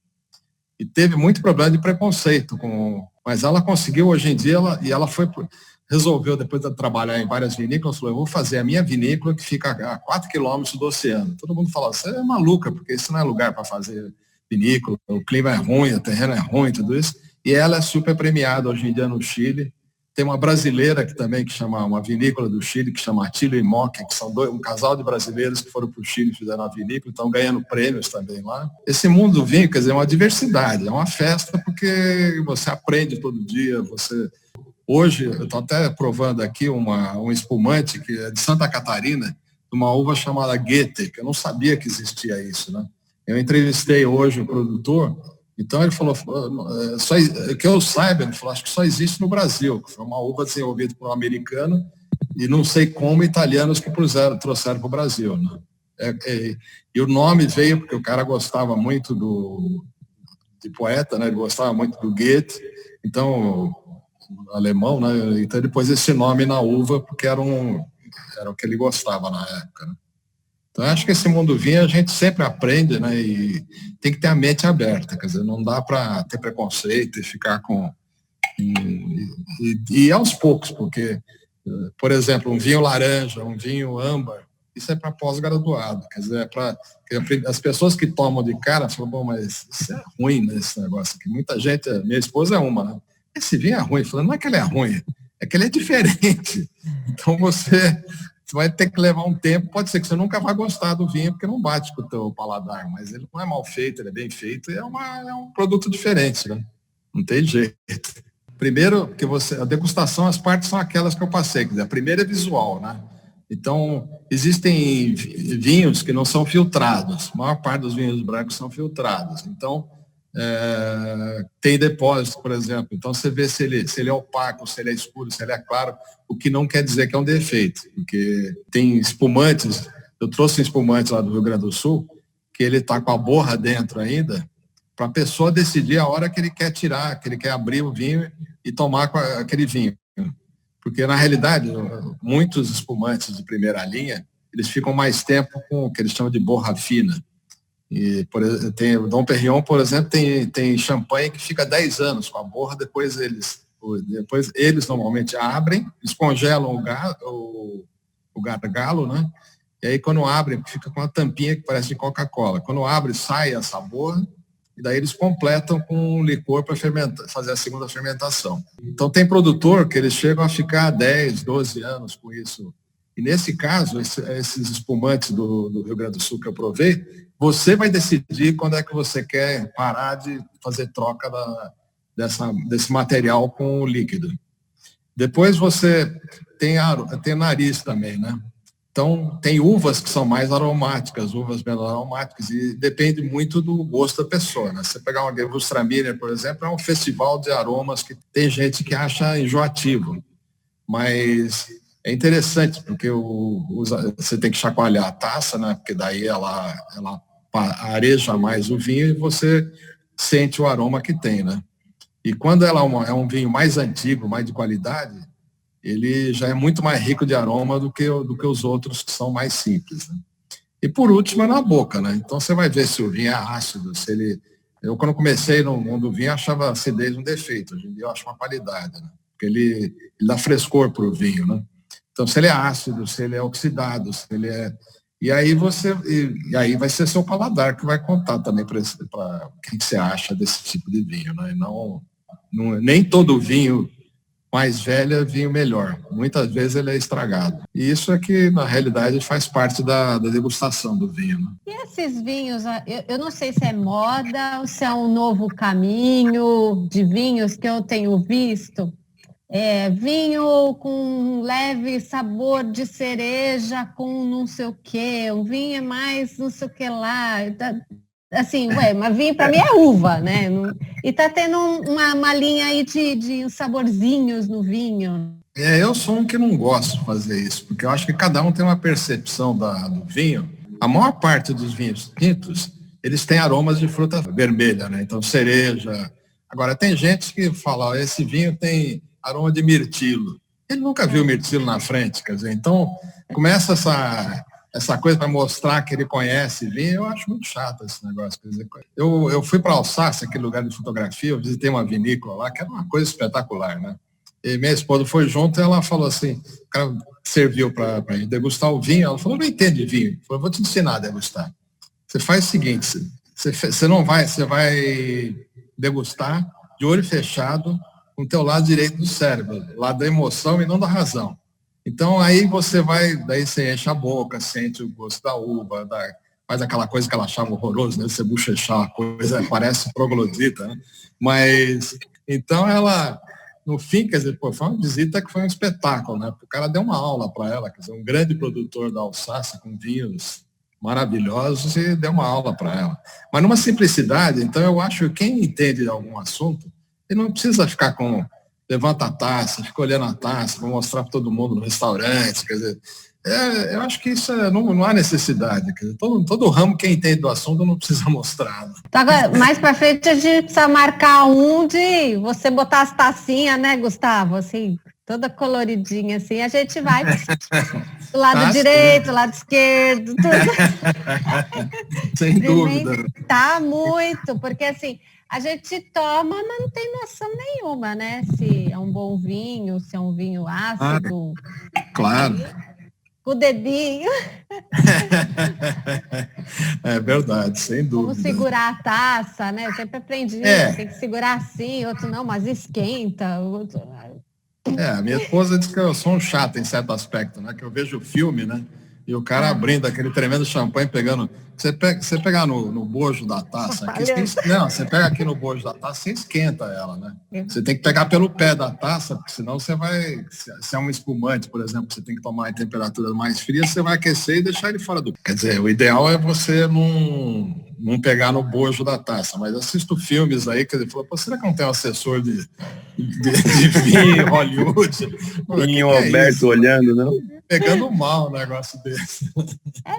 E teve muito problema de preconceito, mas ela conseguiu hoje em dia, resolveu, depois de trabalhar em várias vinícolas, falou, eu vou fazer a minha vinícola que fica a 4 quilômetros do oceano. Todo mundo fala, você é maluca, porque isso não é lugar para fazer vinícola, o clima é ruim, o terreno é ruim, tudo isso. E ela é super premiada hoje em dia no Chile. Tem uma brasileira que chama, uma vinícola do Chile, que chama Atílio e Moca, que são um casal de brasileiros que foram para o Chile e fizeram a vinícola, estão ganhando prêmios também lá. Esse mundo do vinho, quer dizer, é uma diversidade, é uma festa, porque você aprende todo dia, Hoje, eu estou até provando aqui um espumante que é de Santa Catarina, uma uva chamada Goethe, que eu não sabia que existia isso, né? Eu entrevistei hoje o produtor, então ele falou, que eu saiba, ele falou, acho que só existe no Brasil, que foi uma uva desenvolvida por um americano, e não sei como italianos que trouxeram para o Brasil, né? E o nome veio porque o cara gostava muito de poeta, né? Ele gostava muito do Goethe, então... alemão, né? Então depois esse nome na uva, porque era o que ele gostava na época, né? Então eu acho que esse mundo vinho a gente sempre aprende, né? E tem que ter a mente aberta, quer dizer, não dá para ter preconceito e ficar com... E aos poucos, porque, por exemplo, um vinho laranja, um vinho âmbar, isso é para pós-graduado, quer dizer, é para as pessoas que tomam de cara falam, bom, mas isso é ruim, né, esse negócio aqui. Muita gente, minha esposa é uma, né? Esse vinho é ruim. Falando, não é que ele é ruim, é que ele é diferente. Então você vai ter que levar um tempo. Pode ser que você nunca vá gostar do vinho, porque não bate com o teu paladar, mas ele não é mal feito, ele é bem feito, e é um produto diferente, né? Não tem jeito. Primeiro, que a degustação, as partes são aquelas que eu passei. Quer dizer, a primeira é visual, né? Então, existem vinhos que não são filtrados. A maior parte dos vinhos brancos são filtrados. Então, tem depósito, por exemplo. Então, você vê se ele é opaco, se ele é escuro, se ele é claro, o que não quer dizer que é um defeito, porque tem espumantes, eu trouxe espumantes lá do Rio Grande do Sul, que ele está com a borra dentro ainda, para a pessoa decidir a hora que ele quer tirar, que ele quer abrir o vinho e tomar com aquele vinho. Porque, na realidade, muitos espumantes de primeira linha, eles ficam mais tempo com o que eles chamam de borra fina. E tem o Dom Perignon, por exemplo, tem champanhe que fica 10 anos com a borra, depois eles normalmente abrem, eles congelam o gargalo, né? E aí quando abrem, fica com uma tampinha que parece de Coca-Cola. Quando abre, sai essa borra, e daí eles completam com um licor para fazer a segunda fermentação. Então tem produtor que eles chegam a ficar 10, 12 anos com isso. E nesse caso, esses espumantes do Rio Grande do Sul que eu provei, você vai decidir quando é que você quer parar de fazer troca desse material com o líquido. Depois você tem nariz também, né? Então, tem uvas que são mais aromáticas, uvas menos aromáticas, e depende muito do gosto da pessoa, né? Você pegar uma Gewürztraminer, por exemplo, é um festival de aromas que tem gente que acha enjoativo, mas é interessante, porque você tem que chacoalhar a taça, né? Porque daí ela areja mais o vinho e você sente o aroma que tem, né? E quando ela é um vinho mais antigo, mais de qualidade, ele já é muito mais rico de aroma do que os outros que são mais simples, né? E por último é na boca, né? Então você vai ver se o vinho é ácido, se ele... Eu, quando comecei no mundo do vinho, achava a acidez um defeito. Hoje em dia eu acho uma qualidade, né? Porque ele dá frescor para o vinho, né? Então, se ele é ácido, se ele é oxidado, se ele é... E aí aí vai ser seu paladar que vai contar também para o que você acha desse tipo de vinho, né? Nem todo vinho mais velho é vinho melhor. Muitas vezes ele é estragado. E isso é que, na realidade, faz parte da degustação do vinho, né? E esses vinhos, eu não sei se é moda ou se é um novo caminho de vinhos que eu tenho visto. Vinho com leve sabor de cereja com não sei o quê, um vinho é mais não sei o que lá. Assim, mas vinho para mim é uva, né? E tá tendo uma linha aí de saborzinhos no vinho. Eu sou um que não gosto de fazer isso, porque eu acho que cada um tem uma percepção do vinho. A maior parte dos vinhos tintos, eles têm aromas de fruta vermelha, né? Então, cereja. Agora, tem gente que fala, esse vinho tem aroma de mirtilo. Ele nunca viu mirtilo na frente, quer dizer, então começa essa coisa para mostrar que ele conhece vinho. Eu acho muito chato esse negócio. Quer dizer, eu fui para Alsácia, aquele lugar de fotografia, eu visitei uma vinícola lá, que era uma coisa espetacular, né? E minha esposa foi junto e ela falou assim, o cara serviu para a gente degustar o vinho, ela falou, não entende de vinho. Eu falei, vou te ensinar a degustar. Você faz o seguinte, você vai degustar de olho fechado, com o teu lado direito do cérebro, lado da emoção e não da razão. Então, aí você enche a boca, sente o gosto da uva, faz aquela coisa que ela achava horrorosa, né? Você bochechar a coisa, parece troglodita, né? Mas, então ela, no fim, quer dizer, foi uma visita que foi um espetáculo, né? Porque o cara deu uma aula para ela, quer dizer, um grande produtor da Alsácia, com vinhos maravilhosos, e deu uma aula para ela. Mas numa simplicidade, então eu acho que quem entende de algum assunto, ele não precisa ficar levanta a taça, fica olhando a taça, para mostrar para todo mundo no restaurante, quer dizer, eu acho que isso não há necessidade, quer dizer, todo ramo, quem entende do assunto, não precisa mostrar. Então, agora, mais para frente a gente precisa marcar de você botar as tacinhas, né, Gustavo, assim, toda coloridinha, assim, a gente vai do lado direito, lado esquerdo, tudo. Sem dúvida. Tá muito, porque assim, a gente toma, mas não tem noção nenhuma, né? Se é um bom vinho, se é um vinho ácido. Claro. Com o dedinho. É verdade, sem dúvida. Como segurar a taça, né? Eu sempre aprendi, tem que segurar assim, outro não, mas esquenta. A minha esposa diz que eu sou um chato em certo aspecto, né? Que eu vejo o filme, né? E o cara abrindo aquele tremendo champanhe, pegando... Você pegar no bojo da taça, você pega aqui no bojo da taça, você esquenta ela, né? Você tem que pegar pelo pé da taça, porque senão você vai... Se é um espumante, por exemplo, você tem que tomar em temperaturas mais frias, você vai aquecer e deixar ele fora do... Quer dizer, o ideal é você não pegar no bojo da taça, mas assisto filmes aí que ele falou, será que não tem um assessor de vinho em Hollywood? Vinho Alberto olhando, não? Pegando mal um negócio desse.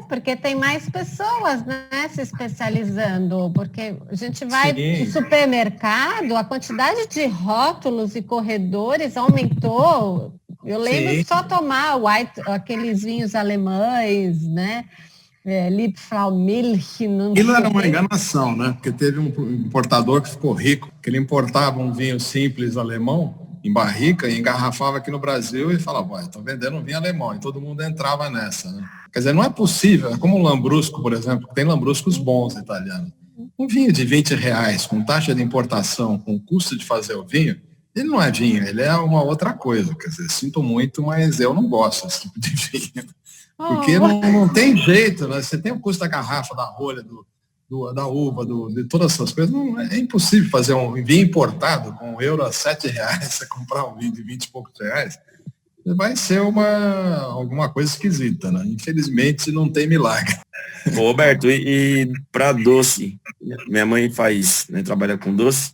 Porque tem mais pessoas, né, se especializando, porque a gente vai no supermercado, a quantidade de rótulos e corredores aumentou. Eu lembro de só tomar aqueles vinhos alemães, né? Liebfraumilch. Aquilo era uma enganação, né? Porque teve um importador que ficou rico, que ele importava um vinho simples alemão em barrica e engarrafava aqui no Brasil e falava, estão vendendo um vinho alemão. E todo mundo entrava nessa, né? Quer dizer, não é possível, é como o Lambrusco, por exemplo, tem Lambruscos bons italianos. Um vinho de R$20, com taxa de importação, com custo de fazer o vinho, ele não é vinho, ele é uma outra coisa. Quer dizer, sinto muito, mas eu não gosto desse tipo de vinho. Porque não tem jeito, né? Você tem o custo da garrafa, da rolha, da uva, de todas essas coisas, não, é impossível fazer um vinho importado com €1 a R$ 7, você comprar um vinho de 20 e poucos reais, vai ser alguma coisa esquisita, né? Infelizmente não tem milagre. Ô, Roberto, e para doce? Minha mãe faz, né, trabalha com doce.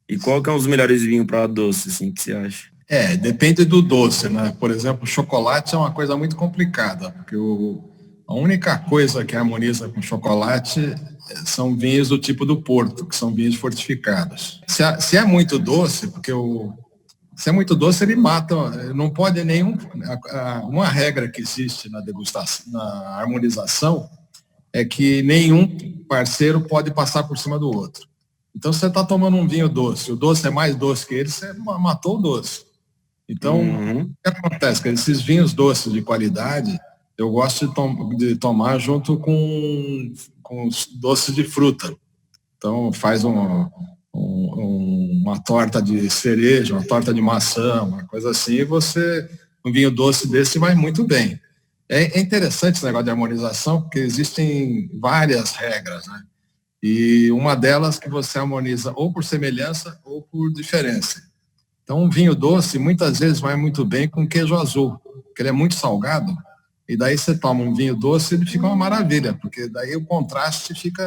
E qual que é um dos melhores vinhos para doce, assim, que você acha? Depende do doce, né? Por exemplo, chocolate é uma coisa muito complicada, porque a única coisa que harmoniza com chocolate são vinhos do tipo do Porto, que são vinhos fortificados. Se é muito doce, se é muito doce, ele mata, não pode uma regra que existe na degustação, na harmonização, é que nenhum parceiro pode passar por cima do outro. Então, você está tomando um vinho doce, o doce é mais doce que ele, você matou o doce. Então, o que acontece? Esses vinhos doces de qualidade, eu gosto de tomar junto com os doces de fruta. Então, faz uma torta de cereja, uma torta de maçã, uma coisa assim, e um vinho doce desse vai muito bem. É interessante esse negócio de harmonização, porque existem várias regras, né? E uma delas que você harmoniza ou por semelhança ou por diferença. Então, um vinho doce muitas vezes vai muito bem com queijo azul, porque ele é muito salgado, e daí você toma um vinho doce e ele fica uma maravilha, porque daí o contraste fica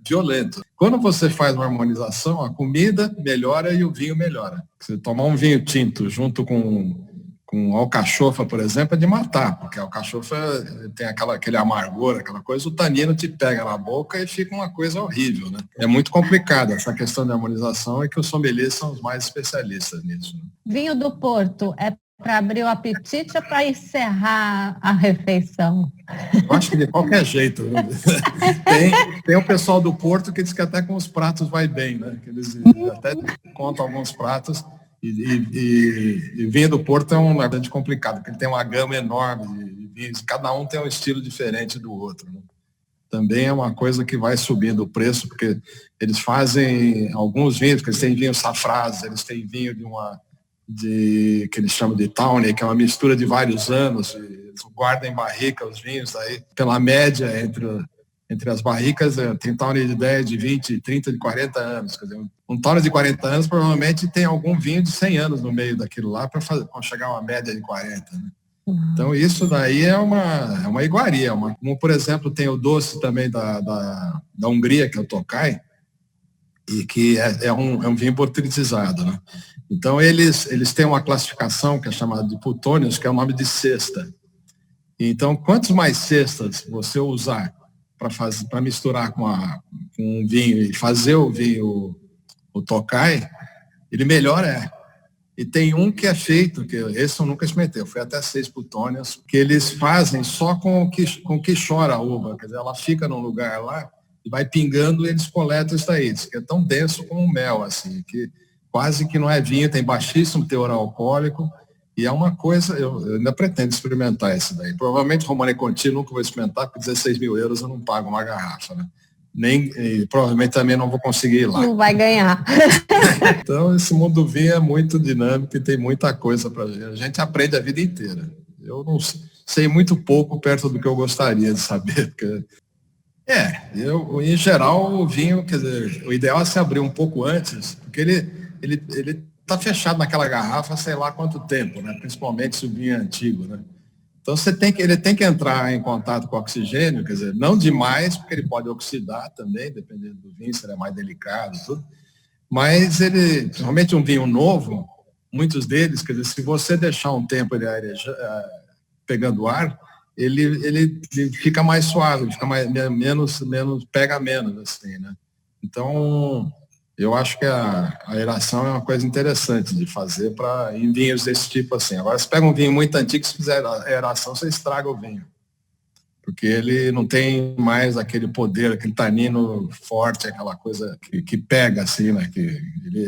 violento. Quando você faz uma harmonização, a comida melhora e o vinho melhora. Você tomar um vinho tinto junto com alcachofa, por exemplo, é de matar, porque a alcachofa tem aquele amargor, aquela coisa, o tanino te pega na boca e fica uma coisa horrível, né? É muito complicado essa questão de harmonização, e que os sommeliers são os mais especialistas nisso. Vinho do Porto é para abrir o apetite ou para encerrar a refeição? Eu acho que de qualquer jeito. Tem o pessoal do Porto que diz que até com os pratos vai bem, né? Que eles até contam alguns pratos. E vinho do Porto é um bastante complicado, porque ele tem uma gama enorme de vinhos, cada um tem um estilo diferente do outro, né? Também é uma coisa que vai subindo o preço, porque eles fazem alguns vinhos, porque eles têm vinho safrás, eles têm vinho que eles chamam de Tawny, que é uma mistura de vários anos, eles guardam em barrica os vinhos, aí pela média entre as barricas, tem Tawny de 10, de 20, 30, de 40 anos. Quer dizer, um Tawny de 40 anos provavelmente tem algum vinho de 100 anos no meio daquilo lá para chegar a uma média de 40. Né? Então, isso daí é uma iguaria. Como, por exemplo, tem o doce também da Hungria, que é o Tokaj, e que é um vinho botrytizado. Né? Então, eles têm uma classificação que é chamada de Putônios, que é o nome de cesta. Então, quantos mais cestas você usar para misturar com um vinho e fazer o vinho, o Tokaj, ele melhor é. E tem um que é feito, que esse eu nunca experimentei, eu fui até 6 Putônios, que eles fazem só com o que chora a uva, quer dizer, ela fica num lugar lá e vai pingando e eles coletam isso daí, que é tão denso como mel, assim, que quase que não é vinho, tem baixíssimo teor alcoólico, e é uma coisa, eu ainda pretendo experimentar esse daí. Provavelmente Romanée Conti nunca vou experimentar, porque 16 mil euros eu não pago uma garrafa, né? Provavelmente também não vou conseguir ir lá. Não vai ganhar. Então, esse mundo do vinho é muito dinâmico e tem muita coisa para ver. A gente aprende a vida inteira. Eu não sei muito pouco perto do que eu gostaria de saber. Porque, em geral, o vinho, quer dizer, o ideal é se abrir um pouco antes, porque ele está fechado naquela garrafa, sei lá quanto tempo, né? Principalmente se o vinho é antigo, né? Então ele tem que entrar em contato com o oxigênio, quer dizer, não demais, porque ele pode oxidar também, dependendo do vinho, se ele é mais delicado, tudo. Mas principalmente um vinho novo, muitos deles, quer dizer, se você deixar um tempo ele pegando ar, ele fica mais suave, fica menos pega menos, assim, né? Então, eu acho que a aeração é uma coisa interessante de fazer em vinhos desse tipo assim. Agora, se pega um vinho muito antigo, se fizer aeração, você estraga o vinho. Porque ele não tem mais aquele poder, aquele tanino forte, aquela coisa que pega, assim, né?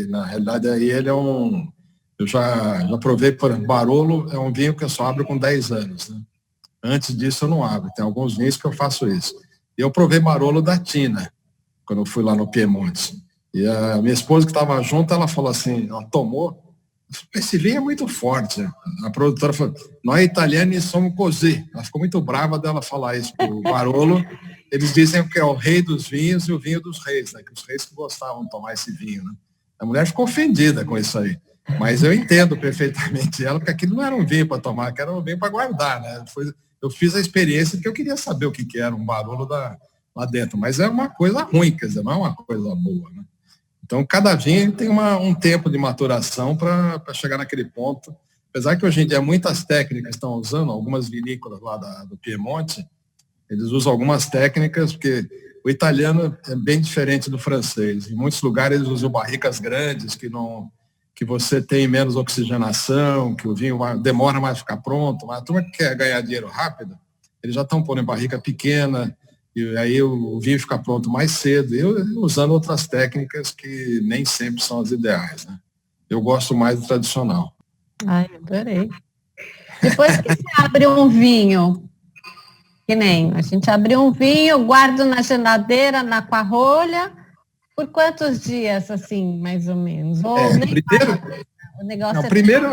Na realidade, aí ele é um... Eu já provei, por exemplo, Barolo é um vinho que eu só abro com 10 anos, né? Antes disso, eu não abro. Tem alguns vinhos que eu faço isso. E eu provei Barolo da Tina, quando eu fui lá no Piemonte. E a minha esposa que estava junto, ela falou assim, ela tomou, esse vinho é muito forte. A produtora falou, nós italianos somos così. Ela ficou muito brava dela falar isso pro Barolo, eles dizem que é o rei dos vinhos e o vinho dos reis, né? Que os reis que gostavam de tomar esse vinho, né? A mulher ficou ofendida com isso aí. Mas eu entendo perfeitamente ela, porque aquilo não era um vinho para tomar, que era um vinho para guardar, né? Eu fiz a experiência porque eu queria saber o que era um barolo lá dentro, mas é uma coisa ruim, quer dizer, não é uma coisa boa, né? Então, cada vinho tem um tempo de maturação para chegar naquele ponto. Apesar que hoje em dia muitas técnicas estão usando, algumas vinícolas lá do Piemonte, eles usam algumas técnicas, porque o italiano é bem diferente do francês. Em muitos lugares eles usam barricas grandes, que você tem menos oxigenação, que o vinho demora mais a ficar pronto. Mas a turma que quer ganhar dinheiro rápido, eles já estão pondo em barrica pequena, e aí o vinho fica pronto mais cedo. Eu usando outras técnicas que nem sempre são as ideais, né? Eu gosto mais do tradicional. Ai, adorei. Depois que você abre um vinho, que nem a gente abriu um vinho, guardo na geladeira, na aquarrolha, por quantos dias, assim, mais ou menos? Ou o negócio primeiro,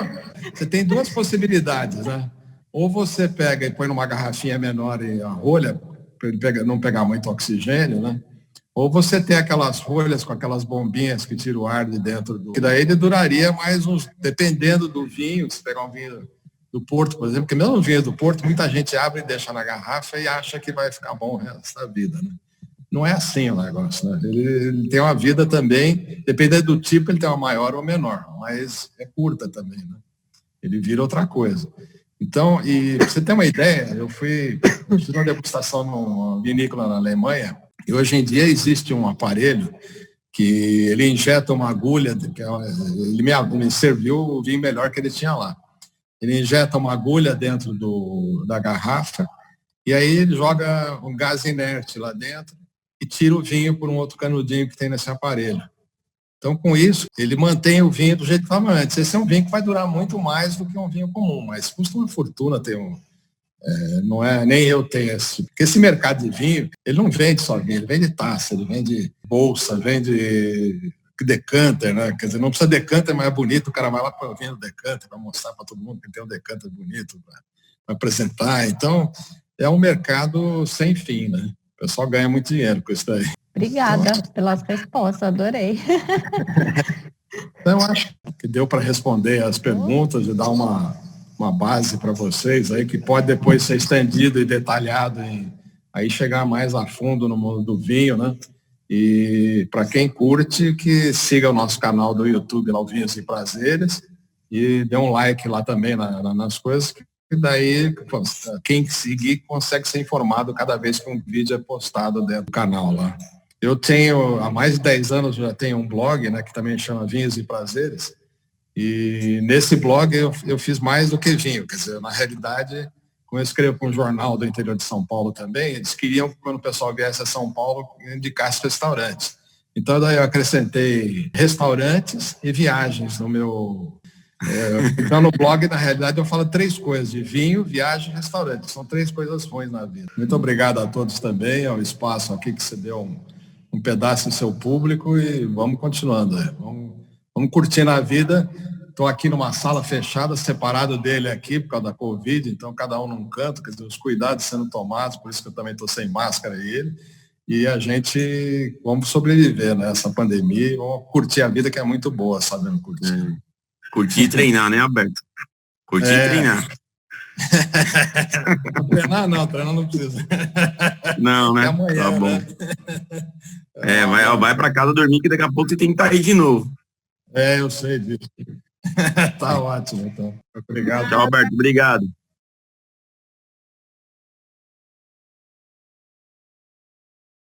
você tem duas possibilidades, né? Ou você pega e põe numa garrafinha menor e a rolha, para ele não pegar muito oxigênio, né? Ou você tem aquelas rolhas com aquelas bombinhas que tiram o ar de dentro que daí ele duraria mais dependendo do vinho, se pegar um vinho do Porto, por exemplo, porque mesmo o vinho do Porto, muita gente abre e deixa na garrafa e acha que vai ficar bom o resto da vida, né? Não é assim o negócio, né? Ele tem uma vida também, dependendo do tipo, ele tem uma maior ou menor, mas é curta também, né? Ele vira outra coisa. Então, e pra você ter uma ideia, eu fiz uma degustação numa vinícola na Alemanha, e hoje em dia existe um aparelho que ele injeta uma agulha, ele me serviu o vinho melhor que ele tinha lá. Ele injeta uma agulha dentro da garrafa, e aí ele joga um gás inerte lá dentro, e tira o vinho por um outro canudinho que tem nesse aparelho. Então, com isso, ele mantém o vinho do jeito que estava antes. Esse é um vinho que vai durar muito mais do que um vinho comum, mas custa uma fortuna ter não é, nem eu tenho esse. Porque esse mercado de vinho, ele não vende só vinho, ele vende taça, ele vende bolsa, vende decanter, né? Quer dizer, não precisa decanter, mas é bonito, o cara vai lá para o vinho do decanter, para mostrar para todo mundo que tem um decanter bonito, para apresentar. Então, é um mercado sem fim, né? O pessoal ganha muito dinheiro com isso daí. Obrigada pelas respostas, adorei. Então, eu acho que deu para responder as perguntas e dar uma base para vocês aí, que pode depois ser estendido e detalhado aí chegar mais a fundo no mundo do vinho, né? E para quem curte, que siga o nosso canal do YouTube, lá o Vinhos e Prazeres, e dê um like lá também nas coisas, e daí quem seguir consegue ser informado cada vez que um vídeo é postado dentro do canal lá. Eu tenho, há mais de 10 anos, já tenho um blog, né, que também chama Vinhos e Prazeres, e nesse blog eu fiz mais do que vinho, quer dizer, na realidade, como eu escrevo para um jornal do interior de São Paulo também, eles queriam que quando o pessoal viesse a São Paulo, indicasse restaurantes. Então daí eu acrescentei restaurantes e viagens no meu... Então no blog, na realidade, eu falo 3 coisas, de vinho, viagem e restaurante. São 3 coisas ruins na vida. Muito obrigado a todos também, ao espaço aqui que você deu um pedaço do seu público e vamos continuando. Vamos curtindo a vida. Estou aqui numa sala fechada, separado dele aqui por causa da Covid, então cada um num canto, quer dizer, os cuidados sendo tomados, por isso que eu também estou sem máscara e ele. E a gente, vamos sobreviver nessa pandemia e vamos curtir a vida que é muito boa, sabendo curtir. Curtir e treinar, né, Alberto? Curtir e treinar. Treinar não precisa. Não, né? Amanhã, tá bom. Né? Vai para casa dormir que daqui a pouco você tem que estar aí de novo. Eu sei disso. Tá ótimo, então. Obrigado. Tchau, Alberto. Obrigado.